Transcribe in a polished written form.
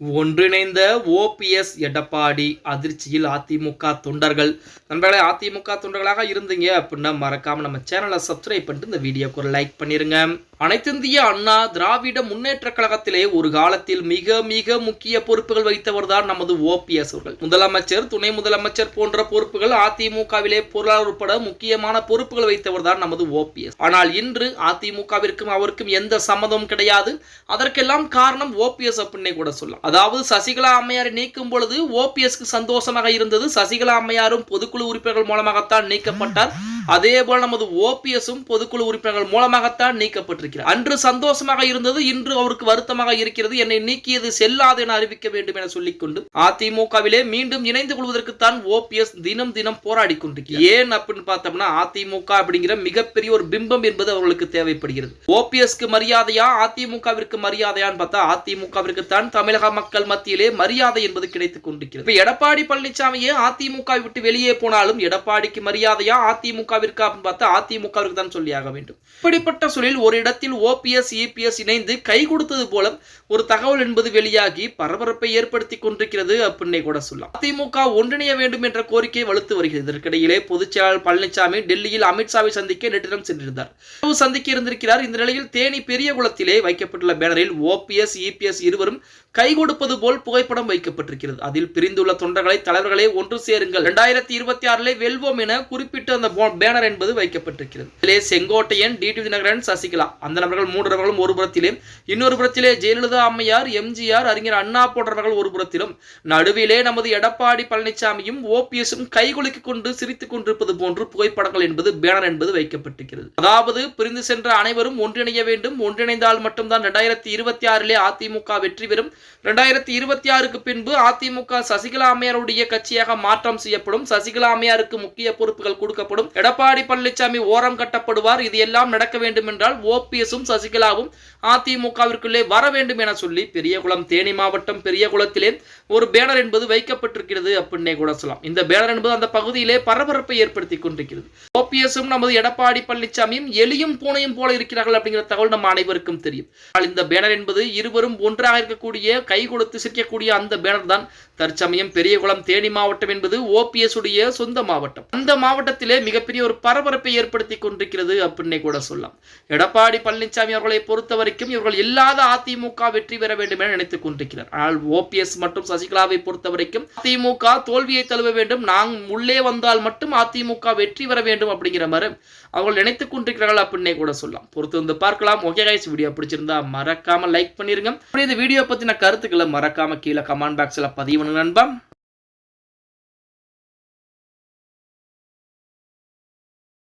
ஒன்றிணைந்த ஓபிஎஸ் எடப்பாடி அதிர்ச்சியில் அதிமுக தொண்டர்கள். நண்பர்களே, அதிமுக தொண்டர்களாக இருந்தீங்க அப்படின்னா மறக்காம நம்ம சேனலை சப்ஸ்கிரைப் பண்ணிட்டு இந்த வீடியோக்கு ஒரு லைக் பண்ணிருங்க. அனைத்திந்திய அண்ணா திராவிட முன்னேற்ற கழகத்திலே ஒரு காலத்தில் மிக மிக முக்கிய பொறுப்புகள் வைத்தவர் தான் நமது ஓபிஎஸ் அவர்கள். முதலமைச்சர், துணை முதலமைச்சர் போன்ற பொறுப்புகள் அதிமுகவிலே பொருளாளர் உட்பட முக்கியமான பொறுப்புகள் வைத்தவர் தான் நமது ஓபிஎஸ். ஆனால் இன்று அதிமுகவிற்கும் அவருக்கும் எந்த சம்மதமும் கிடையாது. அதற்கெல்லாம் காரணம் ஓபிஎஸ் அப்படின்னு கூட சொல்லலாம். அதாவது சசிகலா அம்மையாரை நீக்கும் பொழுது ஓபிஎஸ்க்கு சந்தோஷமாக இருந்தது. சசிகலா அம்மையாரும் பொதுக்குழு உறுப்பினர்கள் மூலமாகத்தான் நீக்கப்பட்டார். அதே போல நமது ஓபிஎஸும் பொதுக்குழு உறுப்பினர்கள் மூலமாகத்தான் நீக்கப்பட்டிருக்கிறார். அன்று சந்தோஷமாக இருந்தது, இன்று அவருக்கு வருத்தமாக இருக்கிறது. என்னை நீக்கியது செல்லாது என அறிவிக்க வேண்டும் என சொல்லிக்கொண்டு அதிமுகவிலே மீண்டும் இணைந்து கொள்வதற்குத்தான் ஓபிஎஸ் தினம் தினம் போராடி கொண்டிருக்கிறார். ஏன் அப்படின்னு பார்த்தோம்னா அதிமுக அப்படிங்கிற மிகப்பெரிய ஒரு பிம்பம் என்பது அவர்களுக்கு தேவைப்படுகிறது. ஓபிஎஸ்க்கு மரியாதையா அதிமுகவிற்கு மரியாதையான்னு பார்த்தா அதிமுகவிற்கு தான் தமிழக மக்கள் மத்தியிலே மரியாதை என்பது கிடைத்துக் கொண்டிருக்கிறது. எடப்பாடி பழனிசாமியே அதிமுக விட்டு வெளியே போனாலும் எடப்பாடிக்கு மரியாதையா அதிமுக அதிமுகவிற்கு தான் சொல்லியாக வேண்டும். இப்படிப்பட்ட சூழலில் ஒரு இடத்தில் ஓபிஎஸ் இபிஎஸ் இணைந்து கை கொடுத்தது போல ஒரு தகவல் என்பது வெளியாகி பரபரப்பை ஏற்படுத்தி கொண்டிருக்கிறது அப்படின்னு கூட சொல்லலாம். அதிமுக ஒன்றிணைய வேண்டும் என்ற கோரிக்கை வலுத்து வருகிறது. இதற்கிடையிலே பொதுச் செயலாளர் பழனிசாமி டெல்லியில் அமித்ஷாவை சந்திக்க நேற்றிடம் சென்றிருந்தார். சந்திக்க இருந்திருக்கிறார். இந்த நிலையில் தேனி பெரியகுளத்திலே வைக்கப்பட்டுள்ள பேனரில் ஓபிஎஸ் இபிஎஸ் இருவரும் கை கொடுப்பது போல் புகைப்படம் வைக்கப்பட்டிருக்கிறது. அதில் பிரிந்துள்ள தொண்டர்களை தலைவர்களே ஒன்று சேருங்கள், 2026 வெல்வோம் என குறிப்பிட்டு அந்த பேனர் என்பது வைக்கப்பட்டிருக்கிறது. இதிலே செங்கோட்டையன், டிடிவி தினகரன், சசிகலா அந்த நபர்கள் மூன்று நபர்களும் ஒரு புறத்திலே, இன்னொரு புறத்திலே ஜெயலலிதா அம்மையார், எம்ஜிஆர், அறிஞர் அண்ணா போன்றவர்கள் ஒரு புறத்திலும், நடுவிலே நமது எடப்பாடி பழனிசாமியும் ஓபிஎஸும் கைகுலுக்கிக் கொண்டு சிரித்துக் கொண்டிருப்பது போன்று புகைப்படங்கள் என்பது பேனர் என்பது வைக்கப்பட்டிருக்கிறது. அதாவது பிரிந்து சென்ற அனைவரும் ஒன்றிணைய வேண்டும், ஒன்றிணைந்தால் மட்டும்தான் 2026 அதிமுக வெற்றி பெறும். 2026 பின்பு அதிமுக சசிகலா அம்மையாருடைய கட்சியாக மாற்றம் செய்யப்படும். சசிகலா அம்மையாருக்கு முக்கிய பொறுப்புகள் கொடுக்கப்படும். எடப்பாடி பழனிசாமி ஓரம் கட்டப்படுவார். இது எல்லாம் நடக்க வேண்டும் என்றால் ஓபிஎஸும் சசிகலாவும் அதிமுகவிற்குள்ளே வர வேண்டும் என சொல்லி பெரியகுளம், தேனி மாவட்டம் பெரியகுளத்திலே ஒரு பேனர் என்பது வைக்கப்பட்டிருக்கிறது அப்படின்னே கூட சொல்லலாம். இந்த பேனர் என்பது அந்த பகுதியிலே பரபரப்பை ஏற்படுத்தி கொண்டிருக்கிறது. ஓபிஎஸும் நமது எடப்பாடி பழனிசாமியும் எலியும் பூனையும் போல இருக்கிறார்கள் அப்படிங்கிற தகவல் நம்ம அனைவருக்கும் தெரியும். இந்த பேனர் என்பது இருவரும் ஒன்றாக இருக்கக்கூடிய கை கொடுத்து சிரிக்கக்கூடிய அந்த பேனர் தான் தற்சமயம் பெரியகுளம் தேனி மாவட்டம் என்பது ஓபிஎஸ் உடைய சொந்த மாவட்டம். அந்த மாவட்டத்திலே மிகப்பெரிய ஒரு பரபரப்பை ஏற்படுத்தி கொண்டிருக்கிறது அப்படின்னே கூட சொல்லலாம். எடப்பாடி பழனிசாமி அவர்களை பொறுத்த வரைக்கும் இவர்கள் இல்லாத அதிமுக வெற்றி பெற வேண்டும் என நினைத்துக் கொண்டிருக்கிறார். ஆனால் ஓபிஎஸ் மற்றும் சசிகலாவை பொறுத்த வரைக்கும் அதிமுக தோல்வியை தழுவ வேண்டும், நாம் உள்ளே வந்தால் மட்டும் அதிமுக வெற்றி பெற வேண்டும் அப்படிங்கிற மாதிரி அவர்கள் நினைத்துக் கொண்டிருக்கிறார்கள் அப்படின்னே கூட சொல்லலாம். பொறுத்து வந்து பார்க்கலாம். ஓகே கைஸ், வீடியோ பிடிச்சிருந்தா மறக்காம லைக் பண்ணிருங்க. இந்த வீடியோ பத்தின கருத்துக்களை மறக்காம கீழே கமெண்ட் பாக்ஸ்ல பதிவு பண்ணுங்க நண்பா.